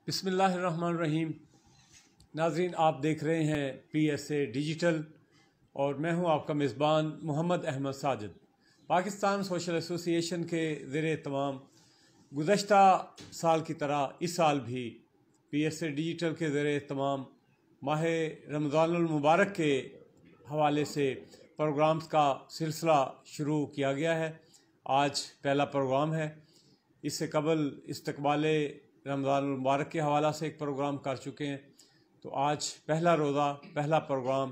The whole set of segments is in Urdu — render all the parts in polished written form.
بسم اللہ الرحمن الرحیم۔ ناظرین، آپ دیکھ رہے ہیں PSA ڈیجیٹل اور میں ہوں آپ کا میزبان محمد احمد ساجد۔ پاکستان سوشل ایسوسی ایشن کے زیر اہتمام گزشتہ سال کی طرح اس سال بھی PSA ڈیجیٹل کے زیر اہتمام ماہ رمضان المبارک کے حوالے سے پروگرامز کا سلسلہ شروع کیا گیا ہے۔ آج پہلا پروگرام ہے۔ اس سے قبل استقبال رمضان المبارک کے حوالہ سے ایک پروگرام کر چکے ہیں، تو آج پہلا روزہ پہلا پروگرام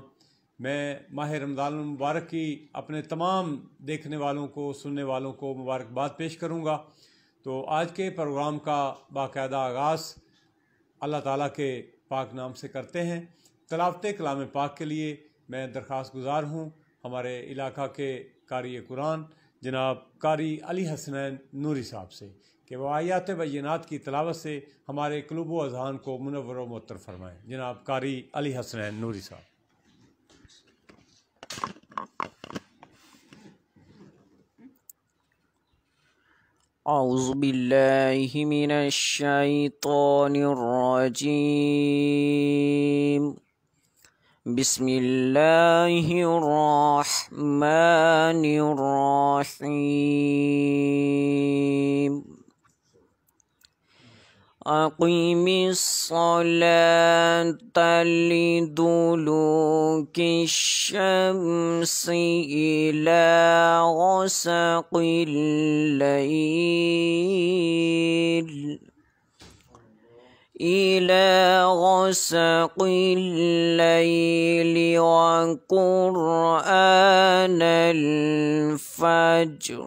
میں ماہ رمضان المبارک کی اپنے تمام دیکھنے والوں کو سننے والوں کو مبارکباد پیش کروں گا۔ تو آج کے پروگرام کا باقاعدہ آغاز اللہ تعالیٰ کے پاک نام سے کرتے ہیں۔ تلاوت کلام پاک کے لیے میں درخواست گزار ہوں ہمارے علاقہ کے قاری قرآن جناب قاری علی حسنین نوری صاحب سے کہ وہ آیات بینات کی تلاوت سے ہمارے قلوب و اذہان کو منور و معطر فرمائیں۔ جناب قاری علی حسنین نوری صاحب۔ اعوذ باللہ من الشیطان الرجیم، بسم اللہ الرحمن الرحیم، اقیم الصلاة لدلوک الشمس إلی غسق الليل وقرآن الفجر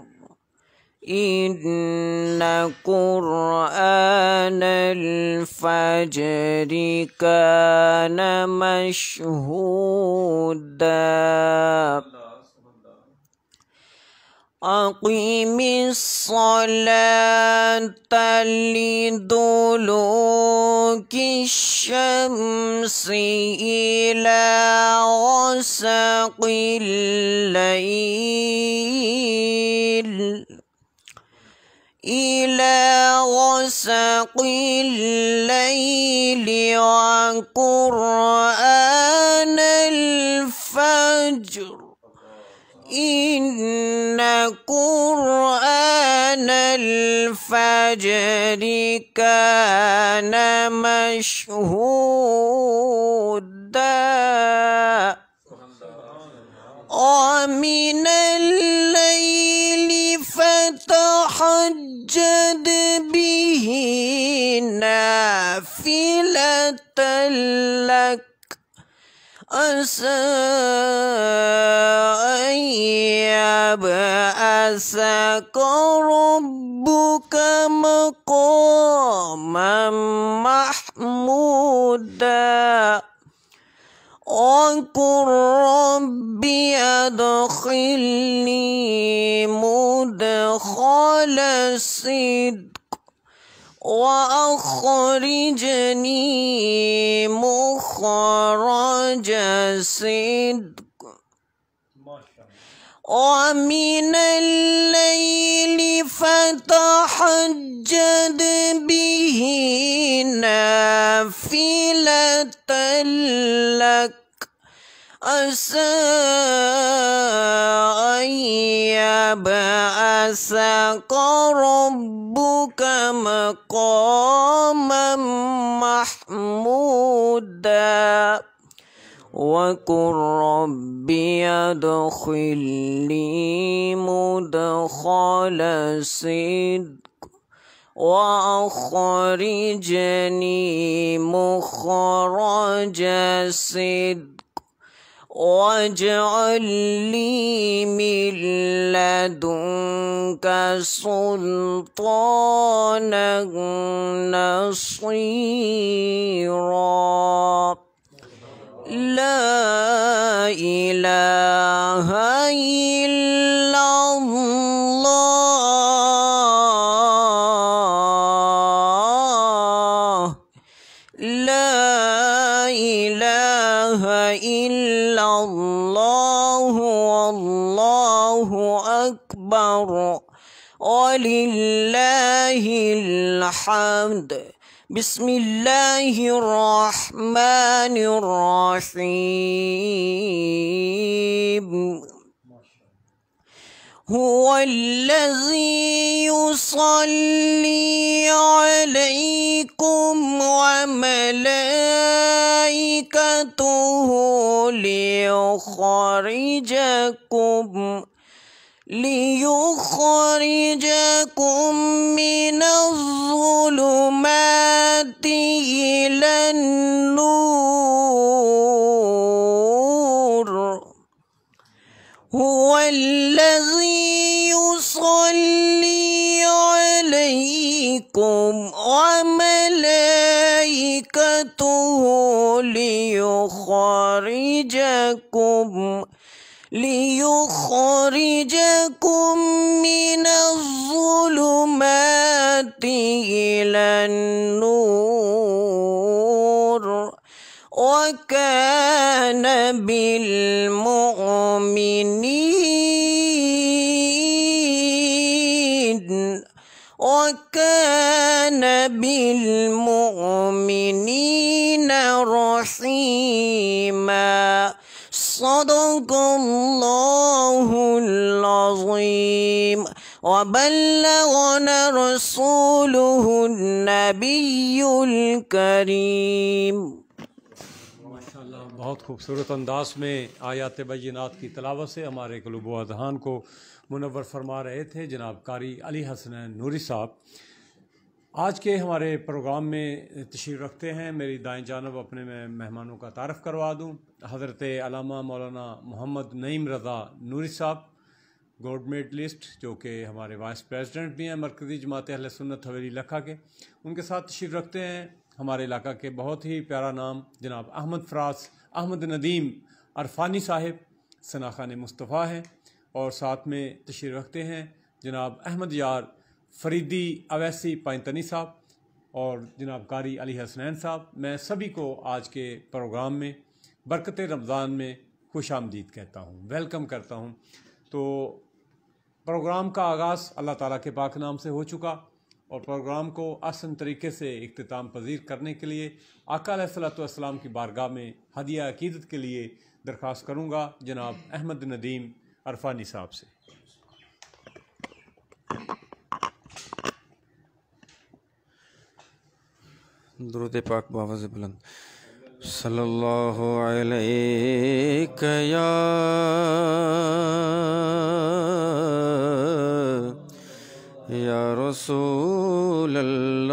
إن قرآن الفجر كان مشهودا، أقم الصلاة لدلوك الشمس إلى غسق الليل وقرآن الفجر إن قرآن الفجر كان مشهودا، ومن الليل فتهجد به نافلة لك عسى أن يبعثك ربك مقاما محمودا، وقل رب أدخلني مدخل صدق وأخرجني مخرج صدق، ومن الليل فتهجد به نافلة لك عسى أن يبعثك ربك مقاما محمودا، وقل رب أدخلني مدخل صدق وأخرجني مخرج صدق، واجعل لي من لدنك سلطانا نصيرا، لا إله إلا الله، لا إله إلا الله، والله أكبر، وَلِلَّهِ الْحَمْدُ. بسم اللہ الرحمن الرحیم. هو الذی یصلی علیکم وملائکتہ لِيُخْرِجَكُم مِّنَ الظُّلُمَاتِ إِلَى النُّورِ. هُوَ الَّذِي يُصَلِّي عَلَيْكُمْ وَمَلَائِكَتُهُ لِيُخْرِجَكُم مِّنَ الظُّلُمَاتِ إِلَى النُّورِ. وَكَانَ بِالْمُؤْمِنِينَ رَحِيمًا. صدق اللہ العظیم وبلغنا رسولہ النبی الکریم. ماشاءاللہ، بہت خوبصورت انداز میں آیات بینات کی تلاوت سے ہمارے قلوب و اذہان کو منور فرما رہے تھے جناب قاری علی حسنین نوری صاحب. آج کے ہمارے پروگرام میں تشریف رکھتے ہیں. میری دائیں جانب اپنے میں مہمانوں کا تعارف کروا دوں. حضرت علامہ مولانا محمد نعیم رضا نوری صاحب، گولڈ میڈلسٹ، جو کہ ہمارے وائس پریزیڈنٹ بھی ہیں مرکزی جماعت اہل سنت حویلی لکھا کے. ان کے ساتھ تشریف رکھتے ہیں ہمارے علاقہ کے بہت ہی پیارا نام جناب احمد فراز احمد ندیم عرفانی صاحب، ثناخان مصطفیٰ ہیں. اور ساتھ میں تشریف رکھتے ہیں جناب احمد یار فریدی اویسی پائنتنی صاحب اور جناب قاری علی حسنین صاحب. میں سبھی کو آج کے پروگرام میں برکت رمضان میں خوش آمدید کہتا ہوں، ویلکم کرتا ہوں. تو پروگرام کا آغاز اللہ تعالیٰ کے پاک نام سے ہو چکا، اور پروگرام کو احسن طریقے سے اختتام پذیر کرنے کے لیے آقا علیہ الصلوۃ والسلام کی بارگاہ میں ہدیہ عقیدت کے لیے درخواست کروں گا جناب احمد ندیم عرفانی صاحب سے. درود پاک بآواز بلند. صلی اللہ علیک یا رسول اللہ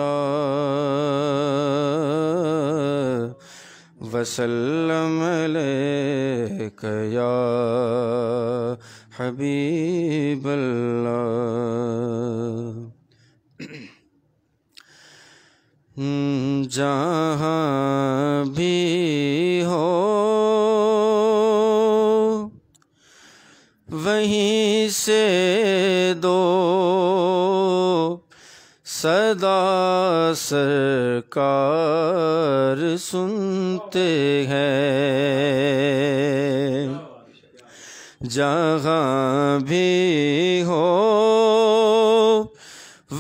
وسلم علیک یا حبیب اللہ. جہاں بھی ہو وہیں سے دو صدا سرکار سنتے ہیں. جہاں بھی ہو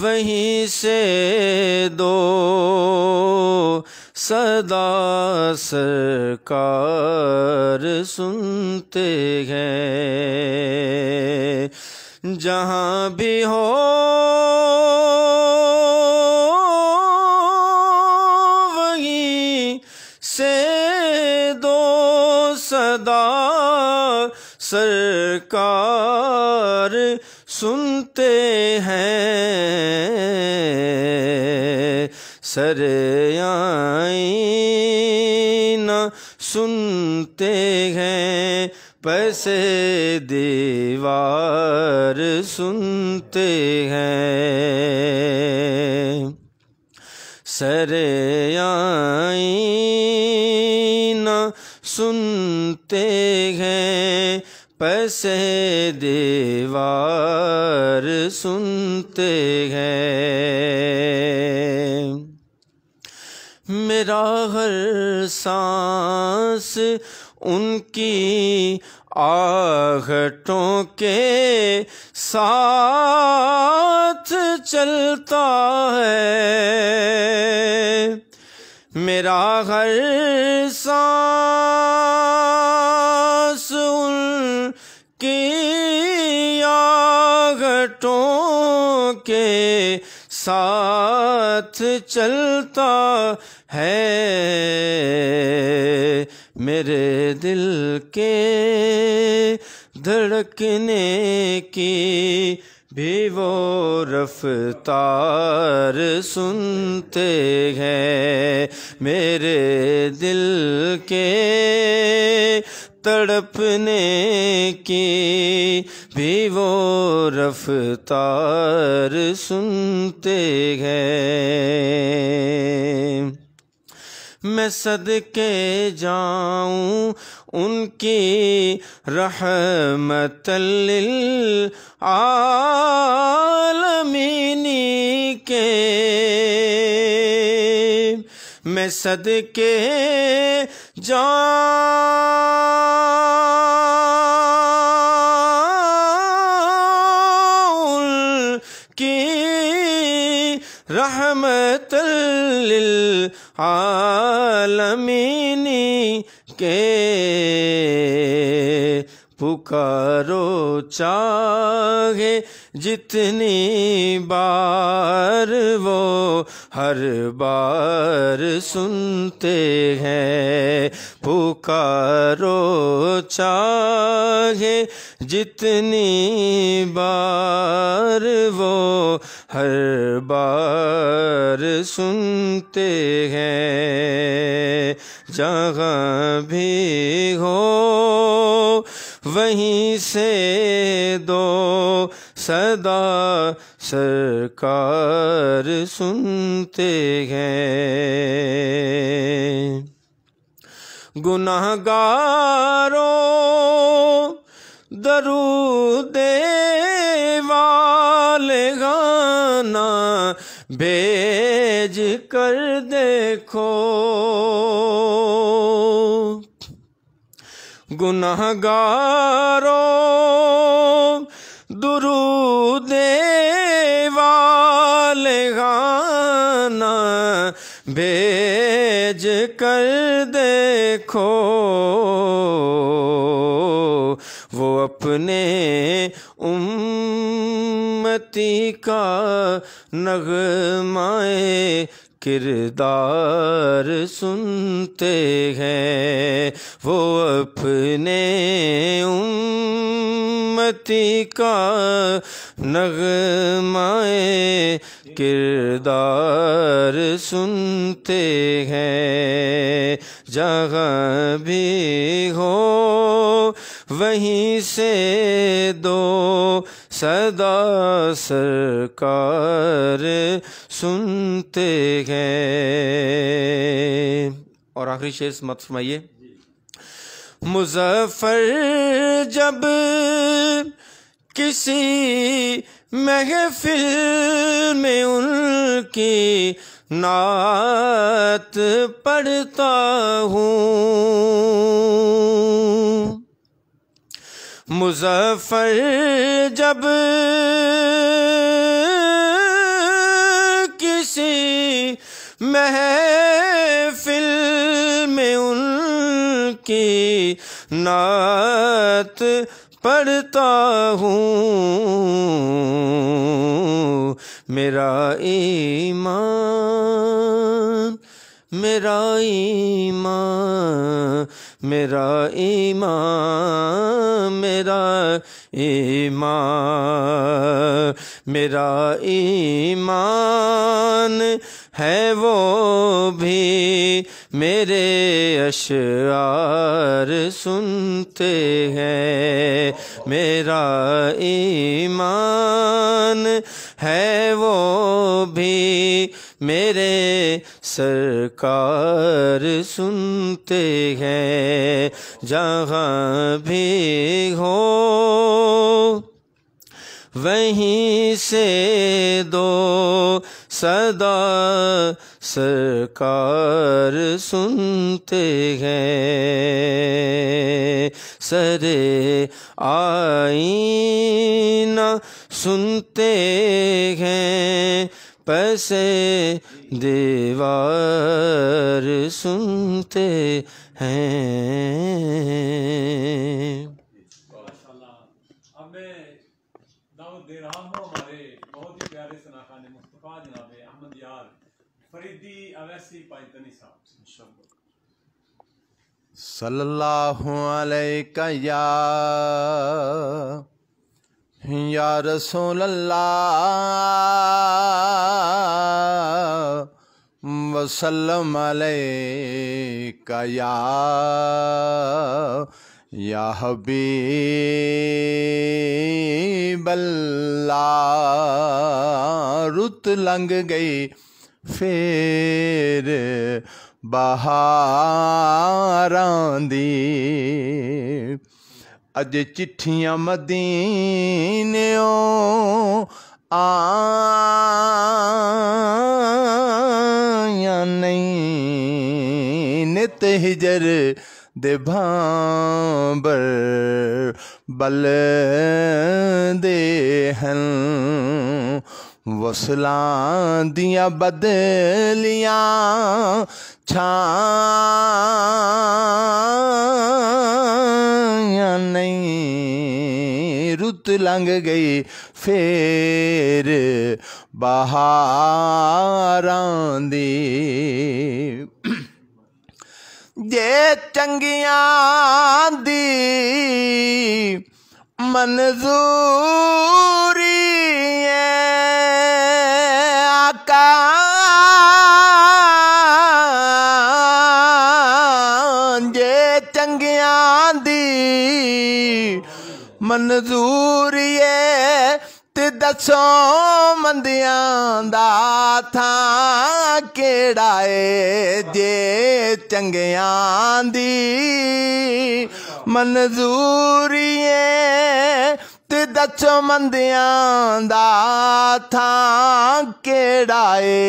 وہیں سے دو صدا سرکار سنتے ہیں. جہاں بھی ہو وہیں سے دو صدا سرکار سنتے ہیں. سر آئینہ سنتے ہیں، پس دیوار سنتے ہیں. سر آئینہ سنتے ہیں، پس دیوار سنتے ہیں. میرا ہر سانس ان کی آہٹوں کے ساتھ چلتا ہے، میرا ہر سانس ان کی آہٹوں کے ساتھ چلتا ہے، میرے دل کے دھڑکنے کی بھی وہ رفتار سنتے ہیں، میرے دل کے تڑپنے کی بھی وہ رفتار سنتے ہیں، میں صدقے جاؤں ان کی رحمت للعالمین کے، میں صدقے جاؤں ان کی رحمت للعالمین کے، پکارو چاہے جتنی بار وہ ہر بار سنتے ہیں، پکارو چاہے جتنی بار وہ ہر بار سنتے ہیں، جہاں بھی ہو وہیں سے دو صدا سرکار سنتے ہیں، گناہگاروں درود والے گانا بھیج کر دیکھو، گناہگاروں درود والے گانا بھیج کر دیکھو، وہ اپنے امتی کا نغمائے کردار سنتے ہیں، وہ اپنے امتی کا نغمائے کردار سنتے ہیں، جہاں بھی ہو وہیں سے دو صدا سرکار سنتے ہیں۔ اور آخری شعر سماعت فرمائیے، مظفر جب کسی محفل میں ان کی نعت پڑھتا ہوں، مظفر جب کسی محفل میں ان کی نعت پڑھتا ہوں، میرا ایمان میرا ایمان میرا ایمان میرا ایمان میرا ایمان ہے وہ بھی میرے اشعار سنتے ہیں، میرا ایمان ہے وہ بھی میرے سرکار سنتے ہیں، جہاں بھی ہو وہیں سے دو صدا سرکار سنتے ہیں، سرے آئینہ سنتے ہیں، پسے دیوار سنتے ہیں۔ اب میں دعوت دے رہا ہوں ہمارے بہت ہی پیارے ثناخان مصطفیٰ جناب احمد یار فریدی اویسی پائنتنی صاحب صلی اللہ علیہ یا رسول اللہ وسلم علیکہ یا حبیب اللہ، رت لنگ گئی پھر بہاراں دی، اج چٹھیاں مدینیوں آیاں نہیں، نت ہجر دے بھانبر بل دے ہن، وصلاں دیاں بدلیاں چھایاں نہیں، رت لنگ گئی پھر بہاراں دی، جے چنگیاں دی منظوری ہے آقا، جے چنگیاں دی منظوری ہے تے دسوں مندیاں دا تھاں کیڑا ہے، جے چنگیاں دی منظوری ہے تے دسوں مندیاں دا تھاں کیڑا ہے،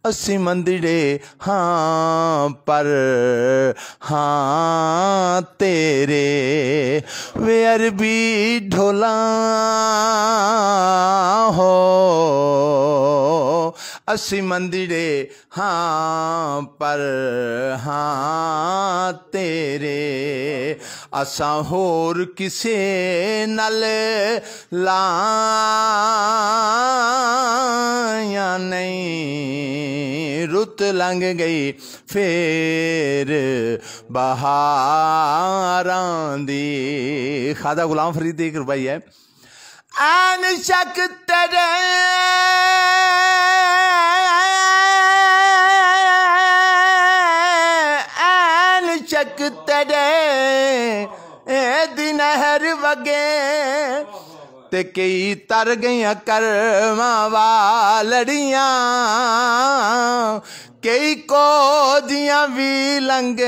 اسی مندڑے ہاں پر ہاں تیرے، وے عربی ڈھولاں ہو، اسی مندڑے ہاں پر ہاں تیرے، اساں ہور کسے نال لائیاں نہیں، رت لنگ گئی پھر بہاراں دی، خواجہ غلام فرید ایک ربائی ہے، این شک تیرے این شک تیرے دی نہر وگے تے کئی تر گئیاں کرماں والڑیاں، کئی کو دیاں بھی لنگ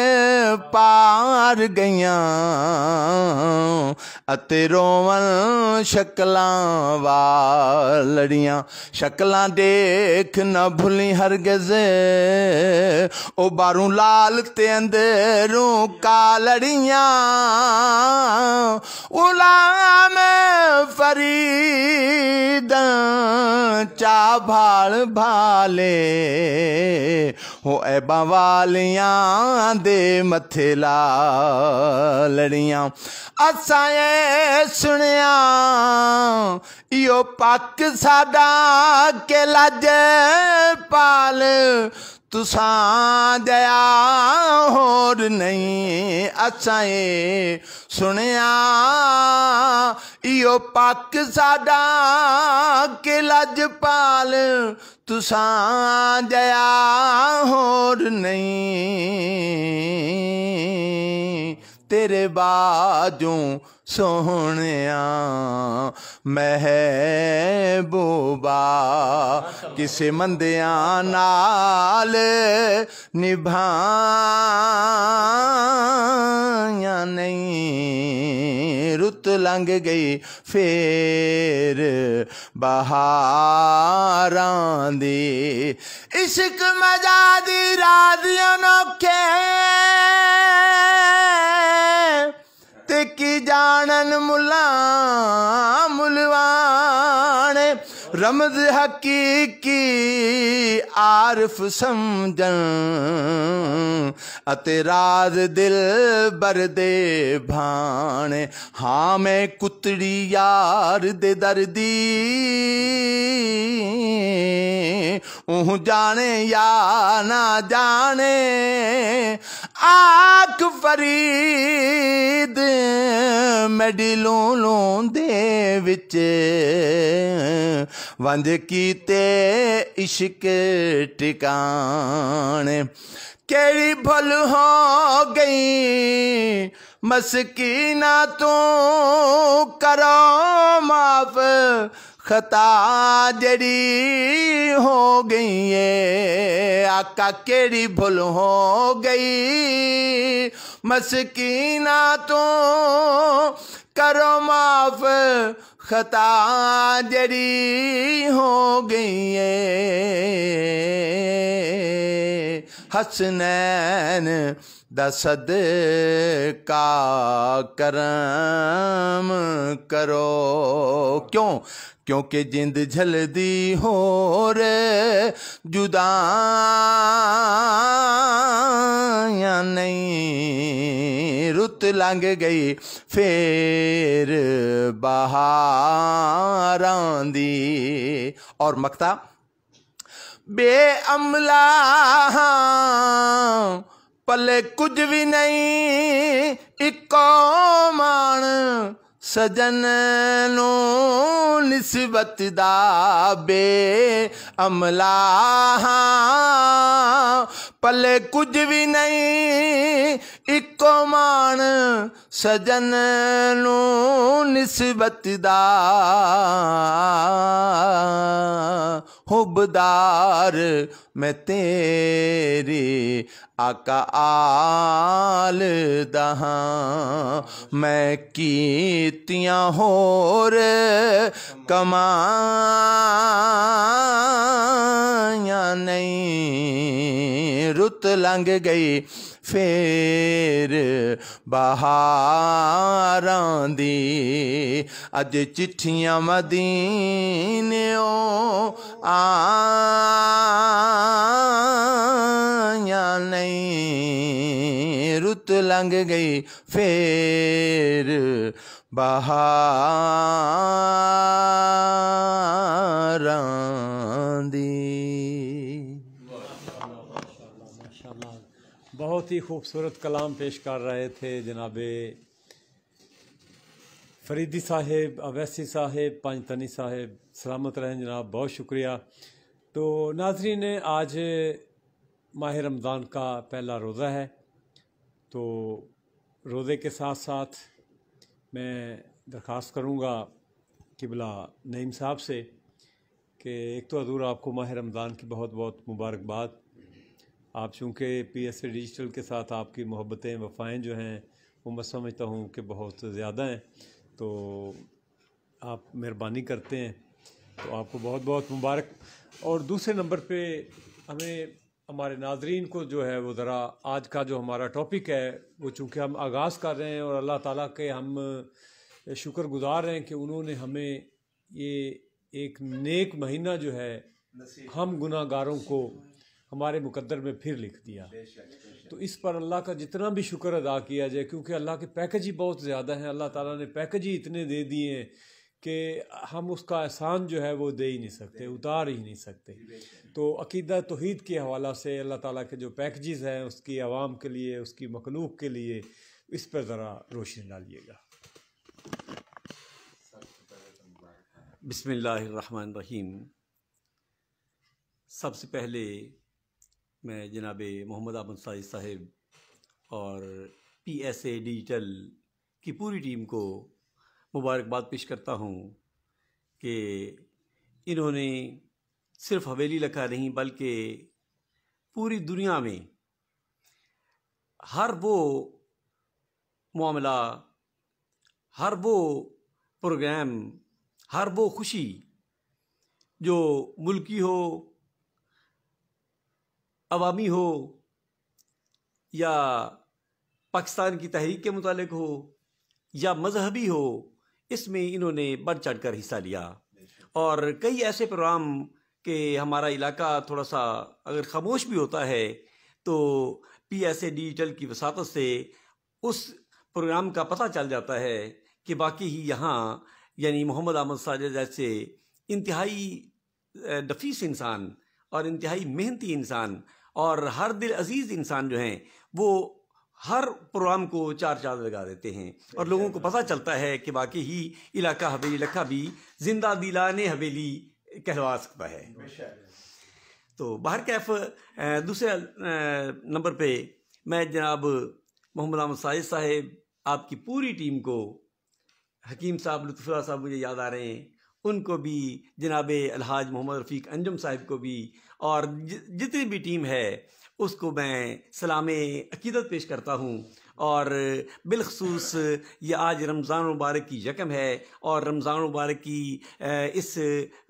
پار گئیاں، اتے روون شکلاں والڑیاں، شکلاں دیکھ نہ بھولیں ہرگز، او باروں لال تے اندروں کالڑیاں، غلام فرید چا بھال بھالے، ہو عیباں والیاں دے متھے لالڑیاں، اساں اے سنیاں ایو پاک ساڈا کہ لج پال، تساں جیا ہور نہیں، اساں اے سنیاں ایو پاک ساڈا کہ لج پال، تساں جیا ہور نہیں، تیرے باجوں سونیا محبوبا کسے مندیاں نال نبھائیاں نہیں رت لنگ گئی پھر بہاراں دی عشق مجادی رادیاں نوکھے تے کی جانن ملوان رمز حقیقی عارف سمجھن اتے راز دل بردے بھانے ہاں میں کتڑی یار دے دردی اوہ جانے یا نہ جانے آنکھ فرید میڈی لوں دے وچ ونج کیتے عشق ٹکانے کیڑی بھل ہو گئی مسکینہ تو کرو معاف خطا جڑی ہو گئی ہے آقا کیڑی بھل ہو گئی مسکینہ تو کرو معاف خطا جڑی ہو گئی ہے حسنین دا صدقہ کرم کرو کیونکہ جند جھلدی ہو رے جدائیاں نہیں رت لنگ گئی پھر بہاراں دی اور مقطع بے عملہ پلے کچھ بھی نہیں اکو مان سجن نو نسبت دا بے عملہ پلے کچھ بھی نہیں اکو مان سجن نو نسبت دا حبدار میں تیری آقا آل دہاں میں کیتیاں ہور کمائیاں نہیں رت لنگ گئی پھر بہاراں دی اج چٹھیاں مدینیوں آیاں نہیں رت لنگ گئی پھر بہاراں دی بہت ہی خوبصورت کلام پیش کر رہے تھے جناب فریدی صاحب، اویسی صاحب، پانچتنی صاحب، سلامت رہیں جناب، بہت شکریہ۔ تو ناظرین، آج ماہ رمضان کا پہلا روزہ ہے، تو روزے کے ساتھ ساتھ میں درخواست کروں گا قبلہ نعیم صاحب سے کہ ایک تو حضور آپ کو ماہ رمضان کی بہت بہت مبارکباد۔ آپ چونکہ پی ایس اے ڈیجیٹل کے ساتھ آپ کی محبتیں وفائیں جو ہیں وہ میں سمجھتا ہوں کہ بہت زیادہ ہیں، تو آپ مہربانی کرتے ہیں، تو آپ کو بہت بہت مبارک۔ اور دوسرے نمبر پہ ہمیں ہمارے ناظرین کو جو ہے وہ ذرا آج کا جو ہمارا ٹاپک ہے وہ چونکہ ہم آغاز کر رہے ہیں اور اللہ تعالیٰ کے ہم شکر گزار ہیں کہ انہوں نے ہمیں یہ ایک نیک مہینہ جو ہے ہم گناہ گاروں کو ہمارے مقدر میں پھر لکھ دیا، تو اس پر اللہ کا جتنا بھی شکر ادا کیا جائے، کیونکہ اللہ کے پیکج ہی بہت زیادہ ہیں، اللہ تعالیٰ نے پیکج ہی اتنے دے دیے ہیں کہ ہم اس کا احسان جو ہے وہ دے ہی نہیں سکتے، اتار ہی نہیں سکتے۔ تو عقیدہ توحید کے حوالہ سے اللہ تعالیٰ کے جو پیکجز ہیں اس کی عوام کے لیے، اس کی مخلوق کے لیے، اس پر ذرا روشنی ڈالیے گا۔ بسم اللہ الرحمن الرحیم۔ سب سے پہلے میں جناب محمد احمد ساجد صاحب اور PSA ڈیجیٹل کی پوری ٹیم کو مبارکباد پیش کرتا ہوں کہ انہوں نے صرف حویلی لکھا نہیں بلکہ پوری دنیا میں ہر وہ معاملہ، ہر وہ پروگرام، ہر وہ خوشی جو ملکی ہو، عوامی ہو یا پاکستان کی تحریک کے متعلق ہو یا مذہبی ہو، اس میں انہوں نے بڑھ چڑھ کر حصہ لیا. اور کئی ایسے پروگرام کہ ہمارا علاقہ تھوڑا سا اگر خاموش بھی ہوتا ہے تو PSA ڈیجیٹل کی وساطت سے اس پروگرام کا پتہ چل جاتا ہے کہ باقی ہی یہاں یعنی محمد احمد ساجد جیسے انتہائی نفیس انسان اور انتہائی محنتی انسان اور ہر دل عزیز انسان جو ہیں وہ ہر پروگرام کو چار چاند لگا دیتے ہیں اور لوگوں کو پتہ چلتا ہے کہ واقعی ہی علاقہ حویلی لکھا بھی زندہ دلانے حویلی کہلوا سکتا ہے. تو بہرکیف دوسرے نمبر پہ میں جناب محمد احمد ساجد صاحب، آپ کی پوری ٹیم کو، حکیم صاحب، لطف اللہ صاحب مجھے یاد آ رہے ہیں، ان کو بھی، جناب الحاج محمد رفیق انجم صاحب کو بھی، اور جتنی بھی ٹیم ہے اس کو میں سلام عقیدت پیش کرتا ہوں. اور بالخصوص یہ آج رمضان مبارک کی یکم ہے اور رمضان مبارک کی اس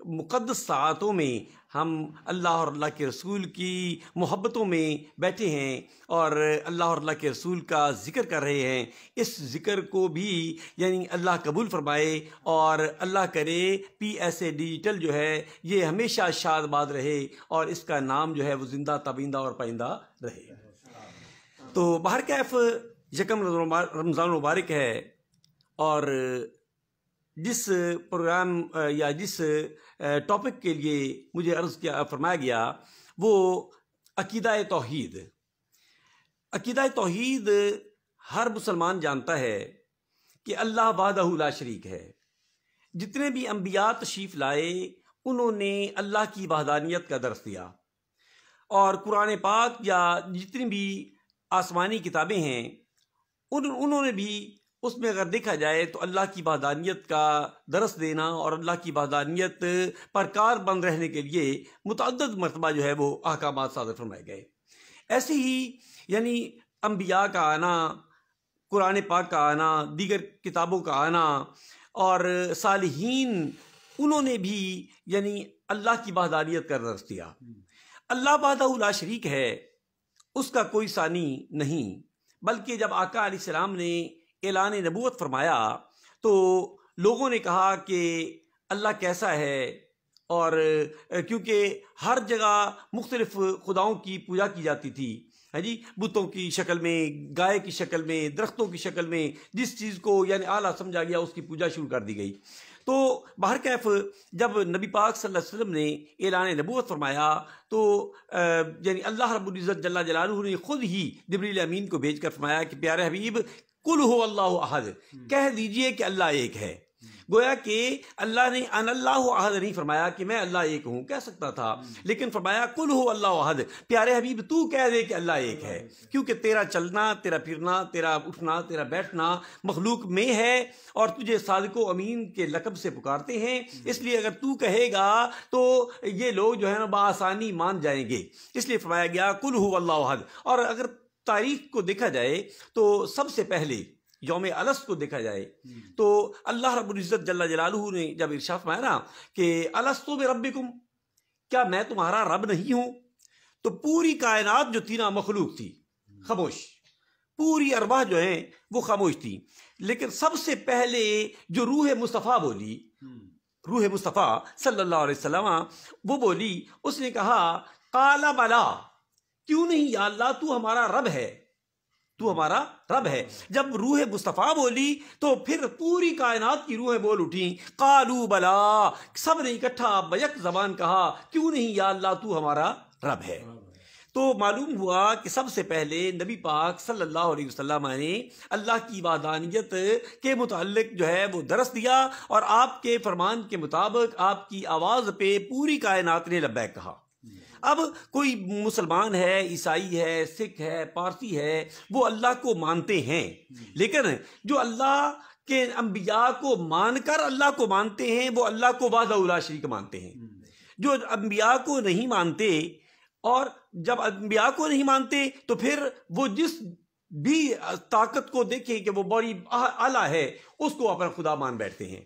مقدس ساعتوں میں ہم اللہ اور اللہ کے رسول کی محبتوں میں بیٹھے ہیں اور اللہ اور اللہ کے رسول کا ذکر کر رہے ہیں. اس ذکر کو بھی یعنی اللہ قبول فرمائے اور اللہ کرے PSA ڈیجیٹل جو ہے یہ ہمیشہ شاد باد رہے اور اس کا نام جو ہے وہ زندہ تابندہ اور پائندہ رہے. تو بہرکیف یکم رمضان مبارک ہے اور جس پروگرام یا جس ٹاپک کے لیے مجھے عرض کیا فرمایا گیا وہ عقیدہ توحید. عقیدہ توحید ہر مسلمان جانتا ہے کہ اللہ وحدہ لا شریک ہے. جتنے بھی انبیاء تشریف لائے انہوں نے اللہ کی وحدانیت کا درس دیا اور قرآن پاک یا جتنی بھی آسمانی کتابیں ہیں انہوں نے بھی اس میں اگر دیکھا جائے تو اللہ کی وحدانیت کا درس دینا اور اللہ کی وحدانیت پر کار بند رہنے کے لیے متعدد مرتبہ جو ہے وہ احکامات صادر فرمائے گئے. ایسے ہی یعنی انبیاء کا آنا، قرآن پاک کا آنا، دیگر کتابوں کا آنا اور صالحین انہوں نے بھی یعنی اللہ کی وحدانیت کا درس دیا. اللہ وحدہ لا شریک ہے، اس کا کوئی ثانی نہیں، بلکہ جب آقا علیہ السلام نے اعلان نبوت فرمایا تو لوگوں نے کہا کہ اللہ کیسا ہے، اور کیونکہ ہر جگہ مختلف خداؤں کی پوجا کی جاتی تھی، جی، بتوں کی شکل میں، گائے کی شکل میں، درختوں کی شکل میں، جس چیز کو یعنی اعلیٰ سمجھا گیا اس کی پوجا شروع کر دی گئی. تو بہرکیف جب نبی پاک صلی اللہ علیہ وسلم نے اعلان نبوت فرمایا تو یعنی اللہ رب العزت جل جلالہ نے خود ہی جبریل امین کو بھیج کر فرمایا کہ پیارے حبیب قل هو اللہ احد، کہہ دیجئے کہ اللہ ایک ہے. گویا کہ اللہ نے ان اللہ احد نہیں فرمایا کہ میں اللہ ایک ہوں، کہہ سکتا تھا، لیکن فرمایا قل هو اللہ احد، پیارے حبیب تو کہہ دے کہ اللہ ایک ہے، کیونکہ تیرا چلنا، تیرا پھرنا، تیرا اٹھنا، تیرا بیٹھنا مخلوق میں ہے اور تجھے صادق و امین کے لقب سے پکارتے ہیں، اس لیے اگر تو کہے گا تو یہ لوگ جو ہے نا بآسانی مان جائیں گے. اس لیے فرمایا گیا قل هو اللہ احد. اور اگر تاریخ کو دیکھا جائے تو سب سے پہلے یوم الست کو دیکھا جائے تو اللہ رب العزت جل جلالہ نے جب ارشاد فرمایا نا کہ الست بربکم، کیا میں تمہارا رب نہیں ہوں، تو پوری کائنات جو تھی نا مخلوق تھی خاموش، پوری ارواح جو ہیں وہ خاموش تھی. لیکن سب سے پہلے جو روح مصطفیٰ بولی، روح مصطفیٰ صلی اللہ علیہ وسلم وہ بولی، اس نے کہا قال بلا، کیوں نہیں یا اللہ تو ہمارا رب ہے، تو ہمارا رب ہے. جب روح مصطفیٰ بولی تو پھر پوری کائنات کی روحیں بول اٹھیں قالوا بلا، سب نے اکٹھا بیک زبان کہا کیوں نہیں یا اللہ تو ہمارا رب ہے. تو معلوم ہوا کہ سب سے پہلے نبی پاک صلی اللہ علیہ وسلم نے اللہ کی وحدانیت کے متعلق جو ہے وہ درس دیا اور آپ کے فرمان کے مطابق آپ کی آواز پہ پوری کائنات نے لبیک کہا. اب کوئی مسلمان ہے، عیسائی ہے، سکھ ہے، پارسی ہے، وہ اللہ کو مانتے ہیں، لیکن جو اللہ کے انبیاء کو مان کر اللہ کو مانتے ہیں وہ اللہ کو وحدہ لا شریک مانتے ہیں۔ جو انبیاء کو نہیں مانتے، اور جب انبیاء کو نہیں مانتے تو پھر وہ جس بھی طاقت کو دیکھیں کہ وہ بڑی اعلیٰ ہے اس کو اپنا خدا مان بیٹھتے ہیں۔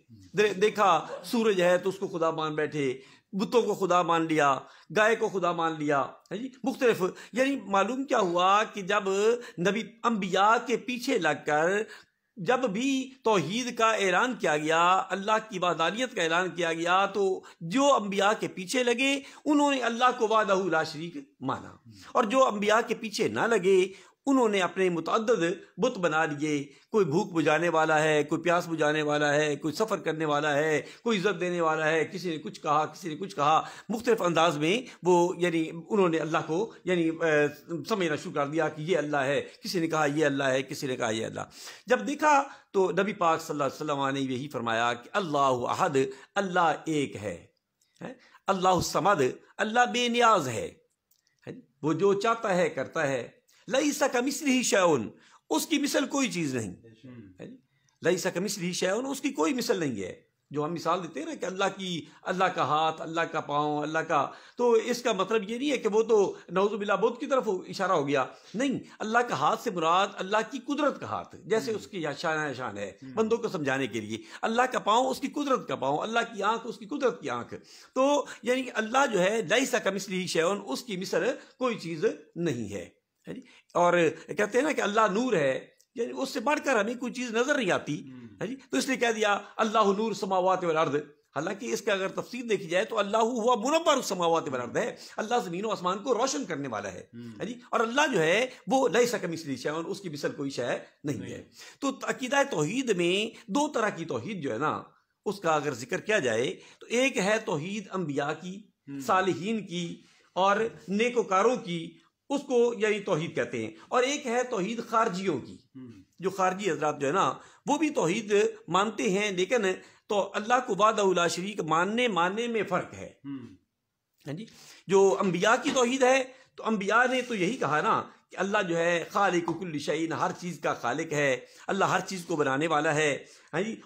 دیکھا سورج ہے تو اس کو خدا مان بیٹھے، بتوں کو خدا مان لیا، گائے کو خدا مان لیا، مختلف، یعنی معلوم کیا ہوا کہ جب نبی انبیاء کے پیچھے لگ کر جب بھی توحید کا اعلان کیا گیا، اللہ کی وحدانیت کا اعلان کیا گیا، تو جو انبیاء کے پیچھے لگے انہوں نے اللہ کو وحدہ لا شریک مانا، اور جو انبیاء کے پیچھے نہ لگے انہوں نے اپنے متعدد بت بنا لیے۔ کوئی بھوک بجھانے والا ہے، کوئی پیاس بجھانے والا ہے، کوئی سفر کرنے والا ہے، کوئی عزت دینے والا ہے، کسی نے کچھ کہا، کسی نے کچھ کہا، مختلف انداز میں وہ یعنی انہوں نے اللہ کو یعنی سمجھنا شروع کر دیا کہ یہ اللہ ہے، کسی نے کہا یہ اللہ ہے، کسی نے کہا یہ اللہ۔ جب دیکھا تو نبی پاک صلی اللہ علیہ وسلم نے یہی فرمایا کہ اللہ احد، اللہ ایک ہے، اللہ الصمد، اللہ بے نیاز ہے، وہ جو چاہتا ہے کرتا ہے، لیس کمثلہ شیء، اس کی مثل کوئی چیز نہیں، لیس کمثلہ شیء، اس کی کوئی مثل نہیں ہے۔ جو ہم مثال دیتے ہیں نا کہ اللہ کا ہاتھ، اللہ کا پاؤں، اللہ کا، تو اس کا مطلب یہ نہیں ہے کہ وہ تو نعوذ باللہ بت کی طرف اشارہ ہو گیا، نہیں، اللہ کا ہاتھ سے مراد اللہ کی قدرت کا ہاتھ، جیسے اس کی شان ہے بندوں کو سمجھانے کے لیے، اللہ کا پاؤں اس کی قدرت کا پاؤں، اللہ کی آنکھ اس کی قدرت کی آنکھ، تو یعنی اللہ جو ہے لیس کمثلہ شیء، اس کی مثل کوئی چیز نہیں ہے۔ اور کہتے ہیں نا کہ اللہ نور ہے، یعنی اس سے بڑھ کر ہمیں کوئی چیز نظر نہیں آتی، تو اس لیے کہہ دیا اللہ نور السماوات والارض۔ حالانکہ اس کا اگر تفسیر دیکھی جائے تو اللہ ہوا منور السماوات والارض ہے، اللہ زمین و آسمان کو روشن کرنے والا ہے، اور اللہ جو ہے وہ لیس کمثلہ شیء، اس کی مثل کوئی شے نہیں ہے۔ تو عقیدہ توحید میں دو طرح کی توحید جو ہے نا اس کا اگر ذکر کیا جائے تو ایک ہے توحید انبیاء کی، صالحین کی اور نیکوکاروں کی، اس کو یعنی توحید کہتے ہیں، اور ایک ہے توحید خارجیوں کی، جو خارجی حضرات جو ہے نا وہ بھی توحید مانتے ہیں، لیکن تو اللہ کو وحدہ لا شریک ماننے میں فرق ہے۔ جو انبیاء کی توحید ہے تو انبیاء نے تو یہی کہا نا کہ اللہ جو ہے خالق کل شیء، ہر چیز کا خالق ہے، اللہ ہر چیز کو بنانے والا ہے،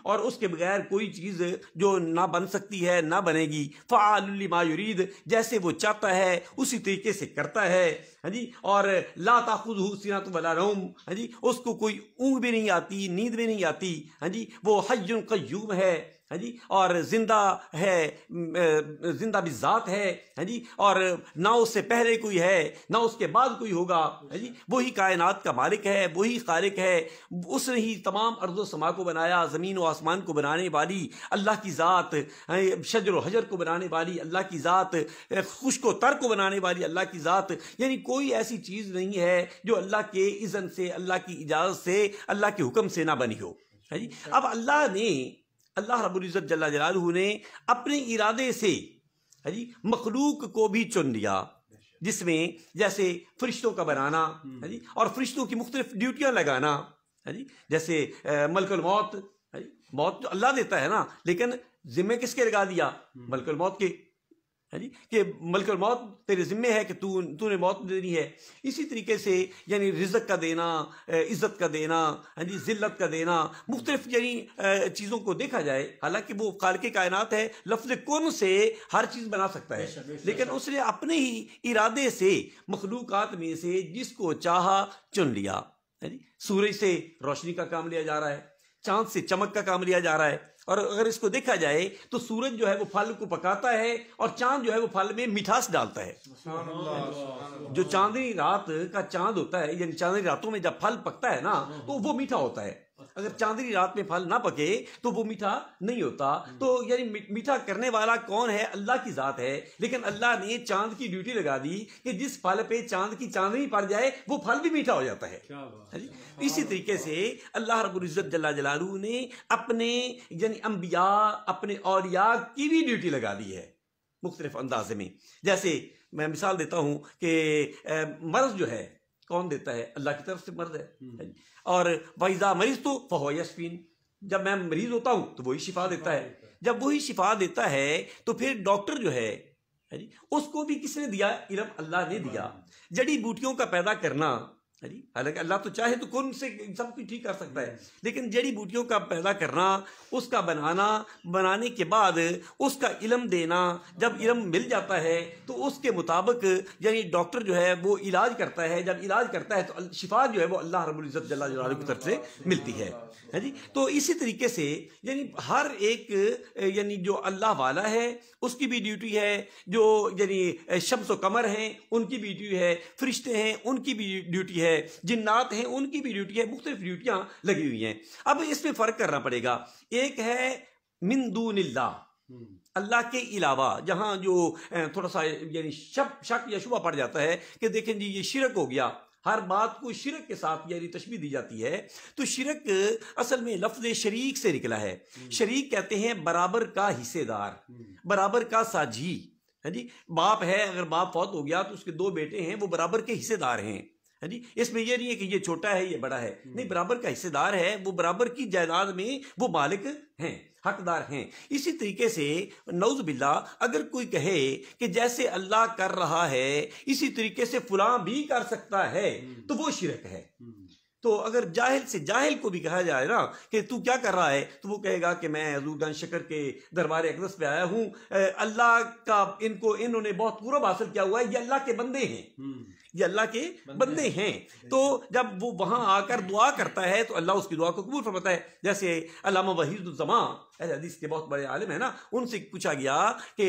اور اس کے بغیر کوئی چیز جو نہ بن سکتی ہے نہ بنے گی، فعال لما یرید، جیسے وہ چاہتا ہے اسی طریقے سے کرتا ہے، اور لا تاخذہ سنۃ ولا نوم، اس کو کوئی اونگ بھی نہیں آتی، نیند بھی نہیں آتی، وہ حی قیوم ہے، اور زندہ ہے، زندہ بذات ہے، اور نہ اس سے پہلے کوئی ہے نہ اس کے بعد کوئی ہوگا، وہی کائنات کا مالک ہے، وہی خالق ہے، اس نے ہی تمام ارض و سما کو بنایا، زمین و آسمان کو بنانے والی اللہ کی ذات، شجر و حجر کو بنانے والی اللہ کی ذات، خشک و تر کو بنانے والی اللہ کی ذات، یعنی کوئی ایسی چیز نہیں ہے جو اللہ کے اذن سے، اللہ کی اجازت سے، اللہ کے حکم سے نہ بنی ہو۔ اب اللہ رب العزت جل جلالہ نے اپنے ارادے سے مخلوق کو بھی چن لیا، جس میں جیسے فرشتوں کا بنانا، اور فرشتوں کی مختلف ڈیوٹیاں لگانا، جیسے ملک الموت، موت تو اللہ دیتا ہے نا، لیکن ذمہ کس کے لگا دیا؟ ملک الموت کے، کہ ملک الموت تیرے ذمہ ہے کہ تو نے موت دینی ہے۔ اسی طریقے سے یعنی رزق کا دینا، عزت کا دینا، ذلت کا دینا، مختلف یعنی چیزوں کو دیکھا جائے، حالانکہ وہ خالق کائنات ہے، لفظ کن سے ہر چیز بنا سکتا ہے، لیکن اس نے اپنے ہی ارادے سے مخلوقات میں سے جس کو چاہا چن لیا۔ سورج سے روشنی کا کام لیا جا رہا ہے، چاند سے چمک کا کام لیا جا رہا ہے، اور اگر اس کو دیکھا جائے تو سورج جو ہے وہ پھل کو پکاتا ہے، اور چاند جو ہے وہ پھل میں مٹھاس ڈالتا ہے۔ جو چاندنی رات کا چاند ہوتا ہے، یعنی چاندنی راتوں میں جب پھل پکتا ہے نا تو وہ میٹھا ہوتا ہے، اگر چاندنی رات میں پھل نہ پکے تو وہ میٹھا نہیں ہوتا۔ تو یعنی میٹھا کرنے والا کون ہے؟ اللہ کی ذات ہے، لیکن اللہ نے چاند کی ڈیوٹی لگا دی کہ جس پھل پہ چاند کی چاندنی پڑ جائے وہ پھل بھی میٹھا ہو جاتا ہے۔ اسی طریقے سے اللہ رب العزت جل جلالہ نے اپنے یعنی انبیاء، اپنے اولیاء کی بھی ڈیوٹی لگا دی ہے مختلف انداز میں۔ جیسے میں مثال دیتا ہوں کہ مرض جو ہے کون دیتا ہے؟ اللہ کی طرف سے مرض ہے، اور وَإِذَا مَرِضْتُ فَهُوَ يَشْفِينِ، جب میں مریض ہوتا ہوں تو وہی شفا دیتا ہے۔ جب وہی شفا دیتا ہے تو پھر ڈاکٹر جو ہے ہے جی، اس کو بھی کس نے دیا؟ علم اللہ نے دیا۔ جڑی بوٹیوں کا پیدا کرنا، حالانکہ اللہ تو چاہے تو کون سے سب کچھ ٹھیک کر سکتا ہے، لیکن جڑی بوٹیوں کا پیدا کرنا، اس کا بنانا، بنانے کے بعد اس کا علم دینا، جب علم مل جاتا ہے تو اس کے مطابق یعنی ڈاکٹر جو ہے وہ علاج کرتا ہے، جب علاج کرتا ہے تو شفا جو ہے وہ اللہ رب العزت جل جلالہ کی طرف سے ملتی ہے جی۔ تو اسی طریقے سے یعنی ہر ایک یعنی جو اللہ والا ہے اس کی بھی ڈیوٹی ہے، جو یعنی شمس و قمر ہیں ان کی بھی ڈیوٹی ہے، فرشتے ہیں ان کی بھی ڈیوٹی ہے، جنات ہیں ان کی بھی ڈیوٹی ہے، مختلف ڈیوٹیاں لگی ہوئی ہیں۔ اب اس میں فرق کرنا پڑے گا، ایک ہے من دون اللہ، اللہ کے علاوہ، جہاں جو تھوڑا سا یعنی شک یا شبہ پڑ جاتا ہے کہ دیکھیں جی یہ شرک ہو گیا، ہر بات کو شرک کے ساتھ یعنی تشبیہ دی جاتی ہے، تو شرک اصل میں لفظ شریک سے نکلا ہے۔ شریک کہتے ہیں برابر کا حصے دار، برابر کا ساجھی، جی باپ ہے، اگر باپ فوت ہو گیا تو اس کے دو بیٹے ہیں، وہ برابر کے حصے دار ہیں جی۔ اس میں یہ نہیں ہے کہ یہ چھوٹا ہے یہ بڑا ہے، نہیں، برابر کا حصے دار ہے، وہ برابر کی جائیداد میں وہ مالک ہیں، حقدار ہیں۔ اسی طریقے سے نعوذ باللہ اگر کوئی کہے کہ جیسے اللہ کر رہا ہے اسی طریقے سے فلاں بھی کر سکتا ہے تو وہ شرک ہے۔ تو اگر جاہل سے جاہل کو بھی کہا جائے نا کہ تو کیا کر رہا ہے، تو وہ کہے گا کہ میں حضور گنج شکر کے دربار اقدس پہ آیا ہوں، اللہ کا انہوں نے بہت قرب حاصل کیا ہوا ہے، یہ اللہ کے بندے ہیں، یہ اللہ کے بندے ہیں۔ تو جب وہ وہاں آ کر دعا کرتا ہے تو اللہ اس کی دعا کو قبول فرماتا ہے۔ جیسے علامہ وحید الزمان اہل حدیث کے بہت بڑے عالم ہیں نا، ان سے پوچھا گیا کہ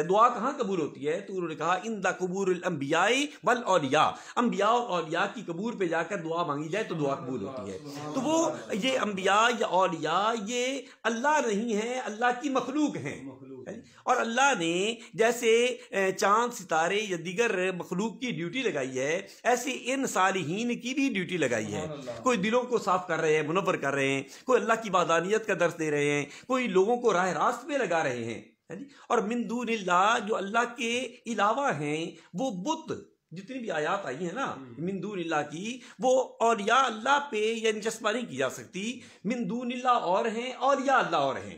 دعا کہاں قبول ہوتی ہے، تو انہوں نے کہا ان دا قبور الانبیاء والاولیاء، انبیاء اور اولیاء کی قبور پہ جا کر دعا مانگی جائے تو دعا قبول ہوتی ہے۔ تو وہ یہ انبیاء یا اولیاء یہ اللہ نہیں ہیں، اللہ کی مخلوق ہیں، اور اللہ نے جیسے چاند ستارے یا دیگر مخلوق کی ڈیوٹی لگائی ہے، ایسے ان صالحین کی بھی ڈیوٹی لگائی ہے۔ کوئی دلوں کو صاف کر رہے ہیں، منور کر رہے ہیں، کوئی اللہ کی وحدانیت کا درس دے رہے ہیں، کوئی لوگوں کو راہ راست پہ لگا رہے ہیں۔ اور من دون اللہ جو اللہ کے علاوہ ہیں وہ بت، جتنی بھی آیات آئی ہیں نا من دون اللہ کی، وہ اولیاء اللہ پہ یعنی چسپاں نہیں کی جا سکتی۔ من دون اللہ اور ہیں، اولیاء اللہ اور ہیں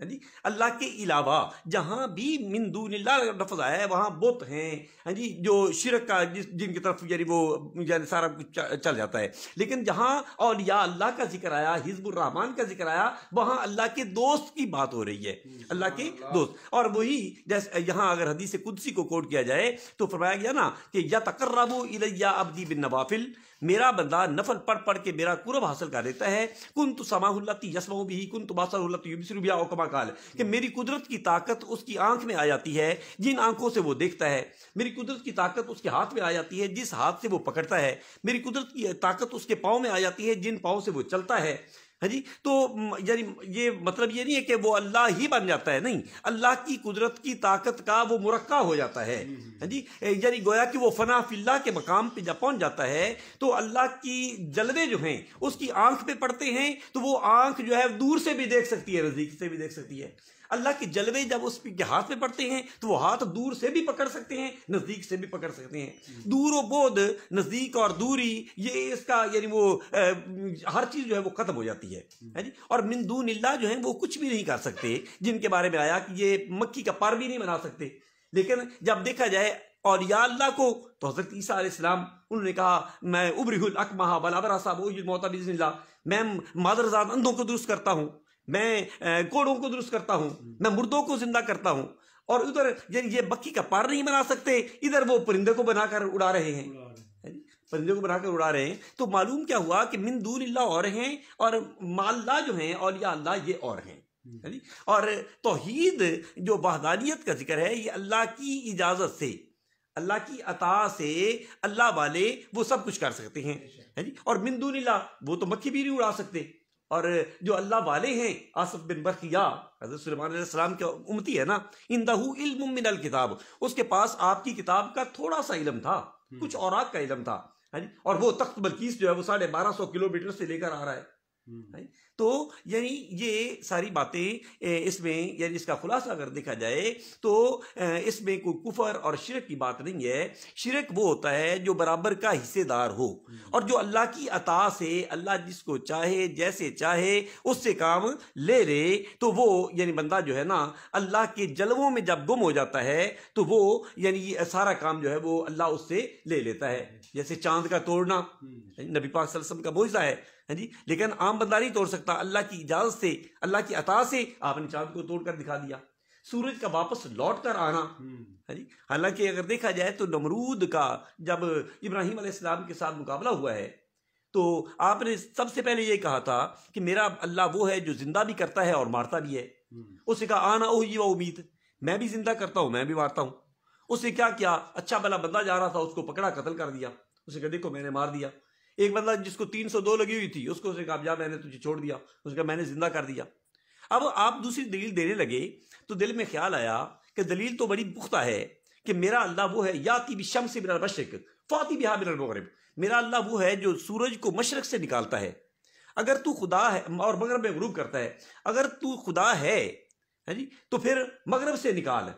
جی۔ اللہ کے علاوہ جہاں بھی من دون اللہ لفظ آیا ہے وہاں بت ہیں جی، جو شرک کا جن کی طرف یعنی وہ یعنی سارا کچھ چل جاتا ہے۔ لیکن جہاں اولیاء اللہ کا ذکر آیا، حزب الرحمان کا ذکر آیا، وہاں اللہ کے دوست کی بات ہو رہی ہے، اللہ کے دوست۔ اور وہی جیسے یہاں اگر حدیث قدسی کو کوٹ کیا جائے تو فرمایا گیا نا کہ یتقرب الی عبدی بالنوافل، میرا بندہ نفل پڑھ پڑھ کے میرا قرب حاصل کر لیتا ہے۔ کنت سمعہ الذی یسمع بہ، کنت بصرہ الذی یبصر بہ، او کما قال، کہ میری قدرت کی طاقت اس کی آنکھ میں آ جاتی ہے جن آنکھوں سے وہ دیکھتا ہے، میری قدرت کی طاقت اس کے ہاتھ میں آ جاتی ہے جس ہاتھ سے وہ پکڑتا ہے، میری قدرت کی طاقت اس کے پاؤں میں آ جاتی ہے جن پاؤں سے وہ چلتا ہے جی۔ تو یعنی یہ مطلب یہ نہیں ہے کہ وہ اللہ ہی بن جاتا ہے، نہیں، اللہ کی قدرت کی طاقت کا وہ مرقع ہو جاتا ہے جی، یعنی گویا کہ وہ فنا فی اللہ کے مقام پہ جب پہنچ جاتا ہے تو اللہ کی جلوے جو ہیں اس کی آنکھ پہ پڑتے ہیں تو وہ آنکھ جو ہے دور سے بھی دیکھ سکتی ہے، نزدیک سے بھی دیکھ سکتی ہے۔ اللہ کے جلوے جب اس کے ہاتھ میں پڑتے ہیں تو وہ ہاتھ دور سے بھی پکڑ سکتے ہیں، نزدیک سے بھی پکڑ سکتے ہیں۔ دور و بود، نزدیک اور دوری، یہ اس کا یعنی وہ ہر چیز جو ہے وہ ختم ہو جاتی ہے جی۔ اور من دون اللہ جو ہیں وہ کچھ بھی نہیں کر سکتے، جن کے بارے میں آیا کہ یہ مکھی کا پر بھی نہیں بنا سکتے۔ لیکن جب دیکھا جائے اولیاء اللہ کو تو حضرت عیسیٰ علیہ السلام انہوں نے کہا میں ابرہ الاکمہ والابرص واحیی الموتیٰ باذن اللہ، میں مادرزاد اندھوں کو درست کرتا ہوں، میں کوڑوں کو درست کرتا ہوں، میں مردوں کو زندہ کرتا ہوں۔ اور ادھر یہ مکھی کا پر نہیں بنا سکتے، ادھر وہ پرندے کو بنا کر اڑا رہے ہیں، پرندے کو بنا کر اڑا رہے ہیں۔ تو معلوم کیا ہوا کہ من دون اللہ اور ہیں، اور مع اللہ جو ہیں اولیاء اللہ یہ اور ہیں۔ اور توحید جو وحدانیت کا ذکر ہے یہ اللہ کی اجازت سے، اللہ کی عطا سے اللہ والے وہ سب کچھ کر سکتے ہیں۔ اور من دون اللہ وہ تو مکھی بھی نہیں اڑا سکتے۔ اور جو اللہ والے ہیں، آصف بن برقیہ حضرت سلیمان علیہ السلام کے امتی ہے نا، اندہ علم من الکتاب، اس کے پاس آپ کی کتاب کا تھوڑا سا علم تھا، کچھ اوراق کا علم تھا، اور وہ تخت بلقیس جو ہے وہ 1250 کلومیٹر سے لے کر آ رہا ہے تو یعنی یہ ساری باتیں اس میں یعنی اس کا خلاصہ اگر دیکھا جائے تو اس میں کوئی کفر اور شرک کی بات نہیں ہے. شرک وہ ہوتا ہے جو برابر کا حصے دار ہو اور جو اللہ کی عطا سے اللہ جس کو چاہے جیسے چاہے اس سے کام لے لے, تو وہ یعنی بندہ جو ہے نا اللہ کے جلووں میں جب گم ہو جاتا ہے تو وہ یعنی سارا کام جو ہے وہ اللہ اس سے لے لیتا ہے. جیسے چاند کا توڑنا نبی پاک صلی اللہ علیہ وسلم کا معجزہ ہے جی, لیکن عام بندہ نہیں توڑ سکتا. اللہ کی اجازت سے اللہ کی عطا سے آپ نے چاند کو توڑ کر دکھا دیا. سورج کا واپس لوٹ کر آنا جی, حالانکہ اگر دیکھا جائے تو نمرود کا جب ابراہیم علیہ السلام کے ساتھ مقابلہ ہوا ہے تو آپ نے سب سے پہلے یہ کہا تھا کہ میرا اللہ وہ ہے جو زندہ بھی کرتا ہے اور مارتا بھی ہے. اس نے کہا آنا اوہی و امید, میں بھی زندہ کرتا ہوں میں بھی مارتا ہوں. اس نے کیا کیا, اچھا بھلا بندہ جا رہا تھا اس کو پکڑا قتل کر دیا. اس نے کہا دیکھو میں نے مار دیا. ایک بندہ جس کو 302 لگی ہوئی تھی اس کو اس نے کہا جا میں نے تجھے چھوڑ دیا. اس نے کہا میں نے زندہ کر دیا. اب آپ دوسری دلیل دینے لگے تو دل میں خیال آیا کہ دلیل تو بڑی پختہ ہے کہ میرا اللہ وہ ہے یاتی بالشمس من المشرق فاتی بہا من المغرب. میرا اللہ وہ ہے جو سورج کو مشرق سے نکالتا ہے. اگر تو خدا ہے اور مغرب میں غروب کرتا ہے, اگر تو خدا ہے جی تو پھر مغرب سے نکال.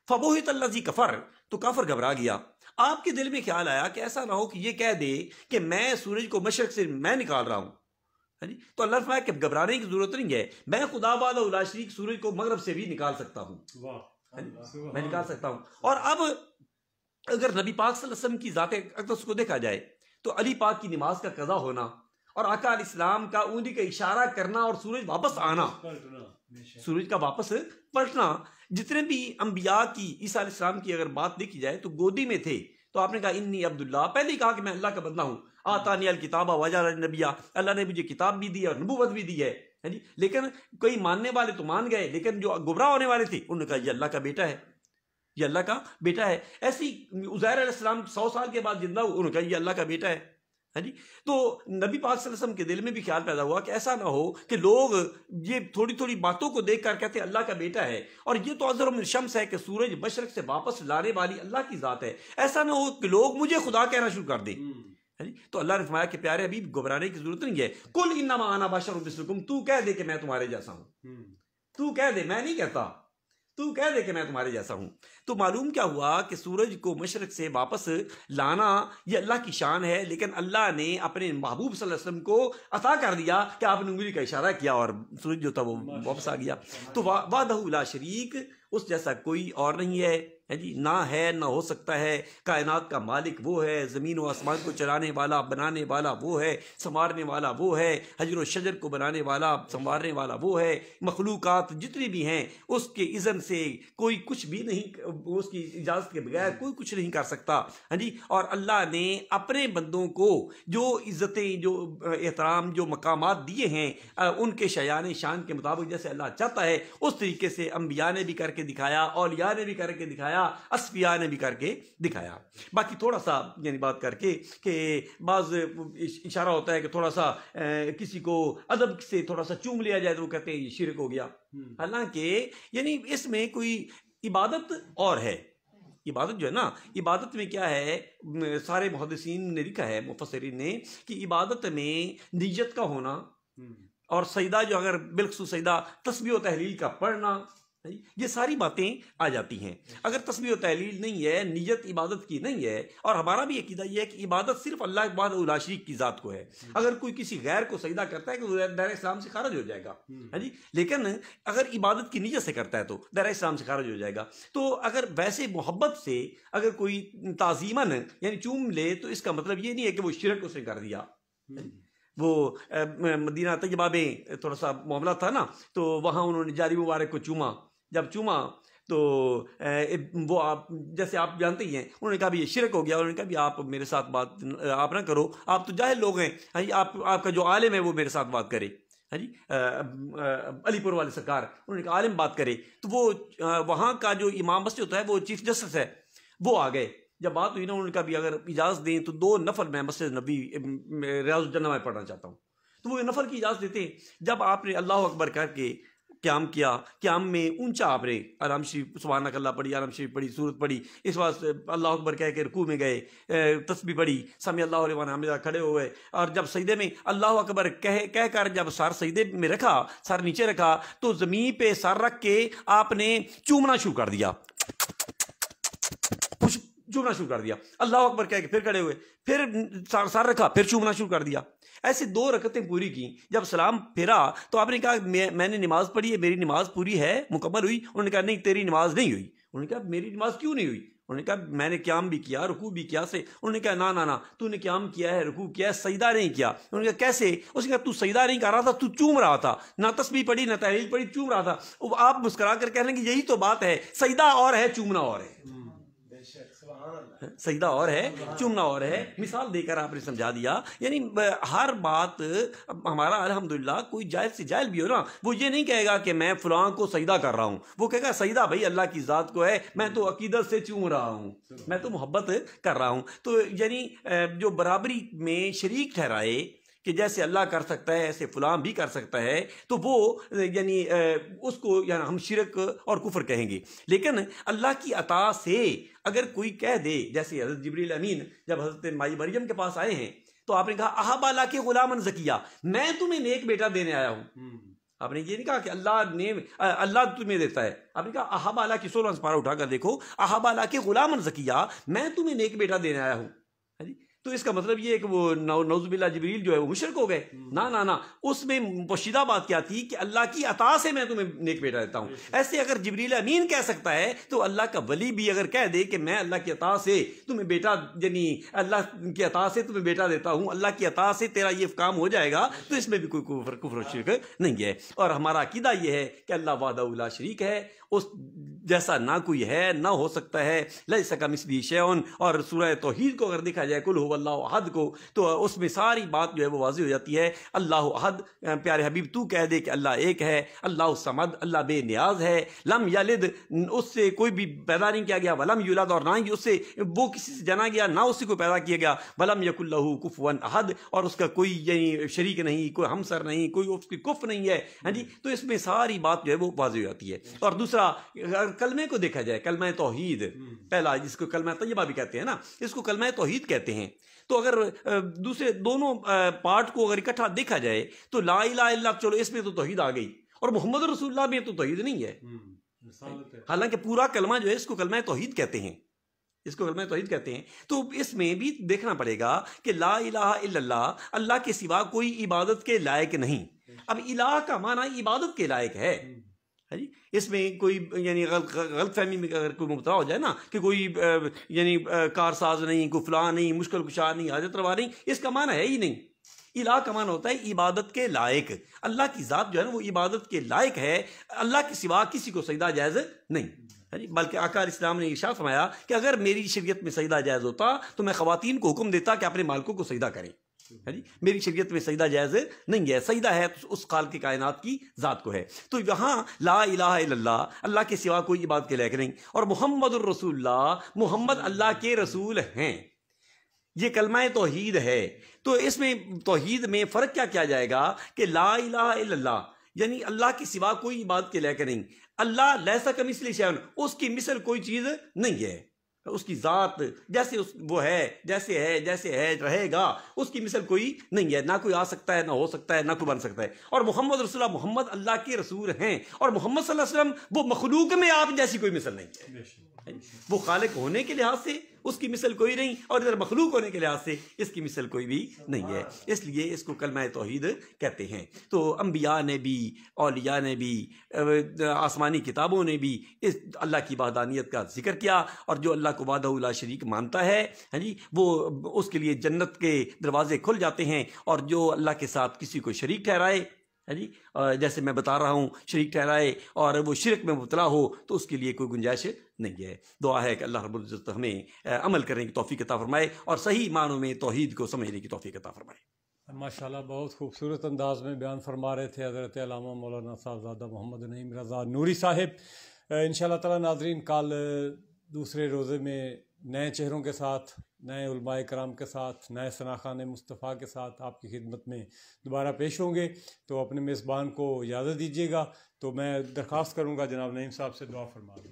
فبہت الذی کفر, تو کافر گھبرا گیا. آپ کے دل میں خیال آیا کہ ایسا نہ ہو کہ یہ کہہ دے کہ میں سورج کو مشرق سے میں نکال رہا ہوں. تو اللہ فرمایا کہ گھبرانے کی ضرورت نہیں ہے, میں خدا وحدہ لا شریک سورج کو مغرب سے بھی نکال سکتا ہوں. میں نکال سکتا ہوں. اور اب اگر نبی پاک صلی اللہ علیہ وسلم کی ذات اقدس کو دیکھا جائے تو علی پاک کی نماز کا قضا ہونا اور آقا علیہ السلام کا انگلی کا اشارہ کرنا اور سورج واپس آنا, سورج کا واپس پلٹنا. جتنے بھی انبیاء کی عیسیٰ علیہ السلام کی اگر بات دیکھی جائے تو گودی میں تھے تو آپ نے کہا انی عبداللہ, پہلے ہی کہا کہ میں اللہ کا بندہ ہوں. آتانی الکتاب وجعلنی نبیا, اللہ نے مجھے کتاب بھی دی اور نبوت بھی دی ہے. لیکن کوئی ماننے والے تو مان گئے, لیکن جو گمراہ ہونے والے تھے انہوں نے کہا یہ اللہ کا بیٹا ہے, یہ اللہ کا بیٹا ہے. ایسی عزیر علیہ السلام 100 سال کے بعد زندہ ہوئے, انہوں نے کہا یہ اللہ کا بیٹا ہے. تو نبی پاک صلی اللہ علیہ وسلم کے دل میں بھی خیال پیدا ہوا کہ ایسا نہ ہو کہ لوگ یہ تھوڑی تھوڑی باتوں کو دیکھ کر کہتے ہیں اللہ کا بیٹا ہے, اور یہ تو اظہر من الشمس ہے کہ سورج مشرق سے واپس لانے والی اللہ کی ذات ہے. ایسا نہ ہو کہ لوگ مجھے خدا کہنا شروع کر دیں. تو اللہ نے فرمایا کہ پیارے حبیب گھبرانے کی ضرورت نہیں ہے. قل انما انا بشر مثلکم, تو کہہ دے کہ میں تمہارے جیسا ہوں. تو کہہ دے, میں نہیں کہتا, تو کہہ دے کہ میں تمہارے جیسا ہوں. تو معلوم کیا ہوا کہ سورج کو مشرق سے واپس لانا یہ اللہ کی شان ہے, لیکن اللہ نے اپنے محبوب صلی اللہ علیہ وسلم کو عطا کر دیا کہ آپ نے انگلی کا اشارہ کیا اور سورج جو تھا وہ واپس آ گیا. تو وحدہ لا شریک, اس جیسا کوئی اور نہیں ہے جی, نہ ہے نہ ہو سکتا ہے. کائنات کا مالک وہ ہے, زمین و آسمان کو چلانے والا بنانے والا وہ ہے, سنوارنے والا وہ ہے, حجر و شجر کو بنانے والا سنوارنے والا وہ ہے. مخلوقات جتنی بھی ہیں اس کے اذن سے کوئی کچھ بھی نہیں, اس کی اجازت کے بغیر کوئی کچھ نہیں کر سکتا جی. اور اللہ نے اپنے بندوں کو جو عزتیں جو احترام جو مقامات دیے ہیں ان کے شایان شان کے مطابق جیسے اللہ چاہتا ہے اس طریقے سے انبیاء نے بھی کر کے دکھایا, اولیاء نے بھی کر کے دکھایا, اصفیاء نے بھی کر کے دکھایا. باقی تھوڑا سا یعنی بات کر کے کہ بعض اشارہ ہوتا ہے کہ تھوڑا سا کسی کو ادب سے تھوڑا سا چوم لیا جائے تو وہ کہتے ہیں یہ شرک ہو گیا. حالانکہ یعنی اس میں کوئی عبادت اور ہے. عبادت جو ہے نا, عبادت میں کیا ہے, سارے محدثین نے لکھا ہے مفسرین نے کہ عبادت میں نیت کا ہونا اور سجدہ جو اگر بالخصوص سجدہ تسبیح و تحلیل کا پڑھنا, یہ ساری باتیں آ جاتی ہیں. اگر تسبیح و تحلیل نہیں ہے, نیت عبادت کی نہیں ہے, اور ہمارا بھی عقیدہ یہ ہے کہ عبادت صرف اللہ وحدہ لا شریک کی ذات کو ہے. اگر کوئی کسی غیر کو سجدہ کرتا ہے کہ دائرہ اسلام سے خارج ہو جائے گا جی, لیکن اگر عبادت کی نیت سے کرتا ہے تو دائرہ اسلام سے خارج ہو جائے گا. تو اگر ویسے محبت سے اگر کوئی تعظیماً یعنی چوم لے تو اس کا مطلب یہ نہیں ہے کہ وہ شرک اس نے کر دیا. وہ مدینہ طیبہ میں تھوڑا سا معاملہ تھا نا, تو وہاں انہوں نے جاری مبارک کو چوما. جب چوما تو وہ آپ جیسے آپ جانتے ہی ہیں, انہوں نے کہا بھی یہ شرک ہو گیا. انہوں نے کہا بھی آپ میرے ساتھ بات آپ نہ کرو, آپ تو جاہل لوگ ہیں, آپ کا جو عالم ہے وہ میرے ساتھ بات کرے. جی علی پور والے سرکار, انہوں نے کہا عالم بات کرے. تو وہ وہاں کا جو امام مسجد ہوتا ہے وہ چیف جسٹس ہے, وہ آ گئے. جب بات ہوئی نا, انہوں نے کہا بھی اگر اجازت دیں تو 2 نفل میں مسجد نبی ریاض الجنہ میں پڑھنا چاہتا ہوں. تو وہ نفل کی اجازت دیتے ہیں. جب آپ نے اللہ اکبر کر کے قیام کیا، قیام میں اونچا آپ نے آرام شریف سبحانک اللہ پڑھی، آرام شریف پڑھی، سورت پڑھی، اس واسطے اللہ اکبر کہہ کے رکوع میں گئے، تسبیح پڑھی، سمع اللہ لمن حمدہ کھڑے ہوئے، اور جب سجدے میں اللہ اکبر کہہ کر جب سر سجدے میں رکھا، سر نیچے رکھا، تو زمین پہ سر رکھ کے آپ نے چومنا شروع کر دیا، چومنا شروع کر دیا، اللہ اکبر کہہ کے پھر کھڑے ہوئے، پھر سر رکھا، پھر چومنا شروع کر دیا۔ ایسے 2 رکعتیں پوری کی۔ جب سلام پھیرا تو آپ نے کہا میں نے نماز پڑھی ہے، میری نماز پوری ہے، مکمل ہوئی؟ انہوں نے کہا نہیں، تیری نماز نہیں ہوئی۔ انہوں نے کہا میری نماز کیوں نہیں ہوئی؟ انہوں نے کہا میں نے قیام بھی کیا، رکوع بھی کیا سے۔ انہوں نے کہا نا تو نے قیام کیا ہے، رکوع کیا ہے، سجدہ نہیں کیا۔ انہوں نے کہا کیسے؟ اس نے کہا تو سجدہ نہیں کر رہا تھا، تو چوم رہا تھا، نہ تسبیح پڑھی نہ تحلیل پڑھی، چوم رہا تھا۔ آپ مسکرا کر کہہ لیں گے یہی تو بات ہے، سجدہ اور ہے، چومنا اور ہے، سجدہ اور ہے، چومنا اور ہے۔ مثال دے کر آپ نے سمجھا دیا۔ یعنی ہر بات ہمارا الحمدللہ کوئی جائز سے جائز بھی ہو نا، وہ یہ نہیں کہے گا کہ میں فلاں کو سجدہ کر رہا ہوں، وہ کہے گا سجدہ بھائی اللہ کی ذات کو ہے، میں تو عقیدت سے چوم رہا ہوں، میں تو محبت کر رہا ہوں۔ تو یعنی جو برابری میں شریک ٹھہرائے کہ جیسے اللہ کر سکتا ہے ایسے فلاں بھی کر سکتا ہے، تو وہ یعنی اس کو یعنی ہم شرک اور کفر کہیں گے۔ لیکن اللہ کی عطا سے اگر کوئی کہہ دے، جیسے حضرت جبریل امین جب حضرت مائی مریم کے پاس آئے ہیں تو آپ نے کہا احب اللہ کے غلامن زکیہ، میں تمہیں نیک بیٹا دینے آیا ہوں۔ آپ نے یہ نہیں کہا کہ اللہ تمہیں دیتا ہے، آپ نے کہا احب اللہ کی 16 پارہ اٹھا کر دیکھو، احب اللہ کے غلامن زکیہ، میں تمہیں نیک بیٹا دینے آیا ہوں۔ تو اس کا مطلب یہ ہے کہ وہ نعوذ باللہ جبریل جو ہے وہ مشرک ہو گئے؟ نا، اس میں پوشیدہ بات کیا تھی کہ اللہ کی عطا سے میں تمہیں نیک بیٹا دیتا ہوں۔ ایسے اگر جبریل امین کہہ سکتا ہے تو اللہ کا ولی بھی اگر کہہ دے کہ میں اللہ کی عطا سے تمہیں بیٹا، یعنی اللہ کی عطا سے تمہیں بیٹا دیتا ہوں، اللہ کی عطا سے تیرا یہ کام ہو جائے گا، تو اس میں بھی کوئی کفر و شرک نہیں ہے۔ اور ہمارا عقیدہ یہ ہے کہ اللہ وحدہ لا شریک ہے، اس جیسا نہ کوئی ہے نہ ہو سکتا ہے، لیس کمثلہ شیء۔ اور سورہ توحید کو اگر دیکھا جائے قل هو اللہ احد کو، تو اس میں ساری بات جو ہے وہ واضح ہو جاتی ہے۔ اللہ احد، پیارے حبیب تو کہہ دے کہ اللہ ایک ہے، اللہ الصمد، اللہ بے نیاز ہے، لم یلد، اس سے کوئی بھی پیدا نہیں کیا گیا، ولم یولد، اور نہ ہی اس سے وہ کسی سے جنا گیا، نہ اس سے کوئی پیدا کیا گیا، ولم یکن لہ کفوا احد، اور اس کا کوئی یعنی شریک نہیں، کوئی ہمسر نہیں، کوئی اس کی کف نہیں ہے۔ ہاں جی، تو اس میں ساری بات جو ہے وہ واضح ہو جاتی ہے۔ اور دوسرا اگر کلمے کو دیکھا جائے، کلمہ توحید پہلا، جس کو کلمہ طیبہ بھی کہتے ہیں نا، اس کو کلمہ توحید کہتے ہیں۔ تو اگر دوسرے دونوں پارٹ کو اگر اکٹھا دیکھا جائے تو لا الہ الا اللہ، چلو اس میں تو توحید آ گئی، اور محمد رسول اللہ میں تو توحید نہیں ہے، حالانکہ پورا کلمہ جو ہے اس کو کلمہ توحید کہتے ہیں، اس کو کلمہ توحید کہتے ہیں۔ تو اس میں بھی دیکھنا پڑے گا کہ لا الہ الا اللہ، اللہ کے سوا کوئی عبادت کے لائق نہیں۔ اب الہ کا معنی عبادت کے لائق ہے، اس میں کوئی یعنی غلط فہمی میں اگر کوئی مبتلا ہو جائے نا کہ کوئی یعنی کارساز نہیں، کوئی فلاں نہیں، مشکل کشا نہیں، حاجت روا نہیں، اس کا معنی ہے ہی نہیں۔ الہ کا معنی ہوتا ہے عبادت کے لائق، اللہ کی ذات جو ہے نا وہ عبادت کے لائق ہے، اللہ کے سوا کسی کو سجدہ جائز نہیں۔ بلکہ آقا علیہ السلام نے ارشاد فرمایا کہ اگر میری شریعت میں سجدہ جائز ہوتا تو میں خواتین کو حکم دیتا کہ اپنے مالکوں کو سجدہ کریں۔ میری شریعت میں سجدہ جائز نہیں ہے، سجدہ ہے اس خالق کائنات کی ذات کو ہے۔ تو یہاں لا الہ الا اللہ، اللہ کے سوا کوئی عبادت کے لائق نہیں، اور محمد الرسول اللہ، محمد اللہ کے رسول ہیں، یہ کلمہ توحید ہے۔ تو اس میں توحید میں فرق کیا کیا جائے گا کہ لا الہ الا اللہ یعنی اللہ کے سوا کوئی عبادت کے لائق نہیں، اللہ لیس کمثلہ شیء، اس کی مثل کوئی چیز نہیں ہے، اس کی ذات جیسے وہ ہے، جیسے ہے رہے گا، اس کی مثل کوئی نہیں ہے، نہ کوئی آ سکتا ہے، نہ ہو سکتا ہے، نہ کوئی بن سکتا ہے۔ اور محمد رسول اللہ، محمد اللہ کے رسول ہیں، اور محمد صلی اللہ علیہ وسلم وہ مخلوق میں آپ جیسی کوئی مثل نہیں ہے، وہ خالق ہونے کے لحاظ سے اس کی مثل کوئی نہیں، اور ادھر مخلوق ہونے کے لحاظ سے اس کی مثل کوئی بھی نہیں ہے، اس لیے اس کو کلمہ توحید کہتے ہیں۔ تو انبیاء نے بھی، اولیاء نے بھی، آسمانی کتابوں نے بھی اس اللہ کی وحدانیت کا ذکر کیا، اور جو اللہ کو وحدہ لا شریک مانتا ہے ہاں جی، وہ اس کے لیے جنت کے دروازے کھل جاتے ہیں، اور جو اللہ کے ساتھ کسی کو شریک ٹھہرائے ہے جی، جیسے میں بتا رہا ہوں شریک ٹھہرائے اور وہ شرک میں مبتلا ہو تو اس کے لیے کوئی گنجائش نہیں ہے۔ دعا ہے کہ اللہ رب العزت ہمیں عمل کرنے کی توفیق عطا فرمائے اور صحیح معنوں میں توحید کو سمجھنے کی توفیق عطا فرمائے۔ ماشاءاللہ بہت خوبصورت انداز میں بیان فرما رہے تھے حضرت علامہ مولانا صاحبزادہ محمد نعیم رضا نوری صاحب۔ انشاءاللہ تعالی ناظرین، کل دوسرے روزے میں نئے چہروں کے ساتھ نئے علماء کرام کے ساتھ، نئے ثناخان مصطفیٰ کے ساتھ آپ کی خدمت میں دوبارہ پیش ہوں گے، تو اپنے میزبان کو اجازت دیجیے گا۔ تو میں درخواست کروں گا جناب نعیم صاحب سے دعا فرما دیں۔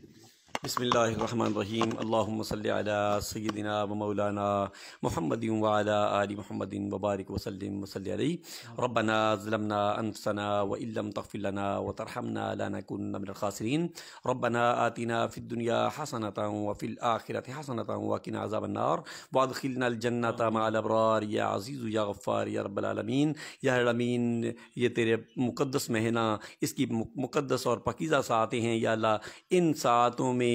بسم اللہ الرحمن الرحیم، اللہم صلی علی سیدنا و مولانا محمد وعلی آل محمد وبارک وسلم وصلی علیہ۔ ربنا ظلمنا انفسنا وان لم تغفر لنا وترحمنا لنکونن من الخاسرین۔ ربنا آتنا فی الدنیا حسنۃ وفی الآخرۃ حسنۃ وقنا عذاب النار وادخلنا الجنۃ مع الابرار یا عزیز یا غفار یا رب العالمین۔ یا العالمین، یہ تیرے مقدس مہینہ، اس کی مقدس اور پاکیزہ ساعتیں ہیں یا اللہ، ان ساعتوں میں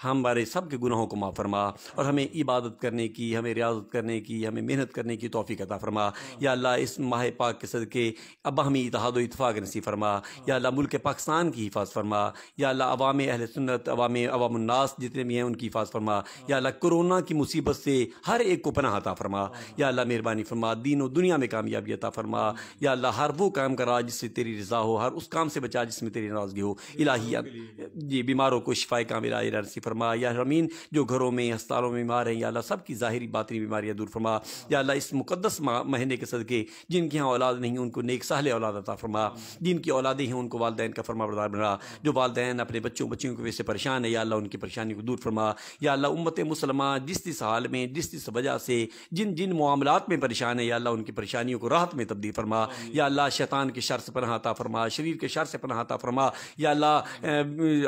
ہمارے سب کے گناہوں کو معاف فرما اور ہمیں عبادت کرنے کی، ہمیں ریاضت کرنے کی، ہمیں محنت کرنے کی توفیق عطا فرما یا اللہ۔ اس ماہ پاک کے صدقے ابا ہمیں اتحاد و اتفاق نصیب فرما یا اللہ۔ ملک پاکستان کی حفاظت فرما یا اللہ۔ عوام اہل سنت، عوام الناس جتنے بھی ہیں ان کی حفاظت فرما یا اللہ۔ کرونا کی مصیبت سے ہر ایک کو پناہ عطا فرما یا اللہ۔ مہربانی فرما، دین و دنیا میں کامیابی عطا فرما یا اللہ۔ ہر وہ کام کرا جس سے تیری رضا ہو، ہر اس کام سے بچا جس میں تیری ناراضگی ہو الہی۔ جی، بیماروں کو شفا کاملہ نصیب فرما یا رحمین۔ جو گھروں میں، ہسپتالوں میں بیمار ہیں یا اللہ، سب کی ظاہری باطنی بیماریاں دور فرما یا اللہ۔ اس مقدس مہینے کے صدقے جن کی یہاں اولاد نہیں ان کو نیک صالح اولاد عطا فرما، جن کی اولادیں ہیں ان کو والدین کا فرما بردار بنا، جو والدین اپنے بچوں کی وجہ سے پریشان ہے یا اللہ ان کی پریشانی کو دور فرما یا اللہ۔ امت مسلمہ جس حال میں، جس وجہ سے جن معاملات میں پریشان ہے یا اللہ، ان کی پریشانیوں کو راحت میں تبدیل فرما یا اللہ۔ شیطان کے شر سے پناہ عطا فرما، شریر کے شر سے پناہ عطا فرما یا اللہ۔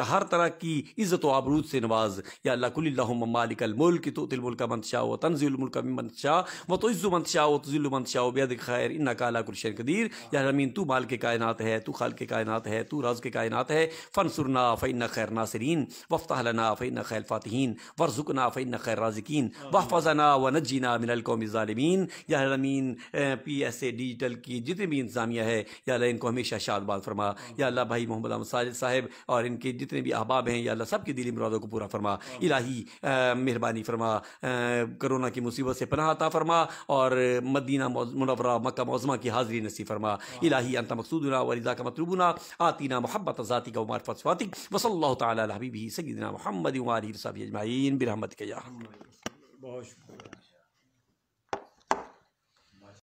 ہر طرح کی عزت و آبرود سے نواز یا اللہ۔ کل اللہم مالک الملک تؤتی الملک من تشاء وتنزع الملک ممن تشاء وتعز من تشاء وتذل من تشاء بیدک خیر انک علی کل شیء قدیر یا امین۔ تو مالک کائنات ہے، تو خالق کائنات ہے، تو رازق کائنات ہے۔ فانصرنا فانک خیر ناصرین وافتح لنا فانک خیر فاتحین وارزقنا فانک خیر رازقین واحفظنا ونجنا من القوم الظالمین یا امین۔ پی ایس اے ڈیجیٹل کی جتنے بھی انتظامیہ ہے یا اللہ، ان کو ہمیشہ شاد باد فرما یا اللہ۔ بھائی محمد احمد ساجد صاحب اور ان کے جتنے بھی احباب ہیں یا اللہ، سب کی دلی مرادوں کو پورا فرما الہی۔ مہربانی فرما، کرونا کی مصیبت سے پناہ عطا فرما اور مدینہ منورہ، مکہ معظمہ کی حاضری نصیب فرما الہی۔ انت مقصودنا ورضاک مطلوبنا، آتینا محبت ذاتک و معرفت صفاتک، وصلی اللہ تعالی علی حبیبہ سیدنا محمد و آلہ وصحبہ اجمعین برحمتک یا ارحم۔ بہت شکریہ۔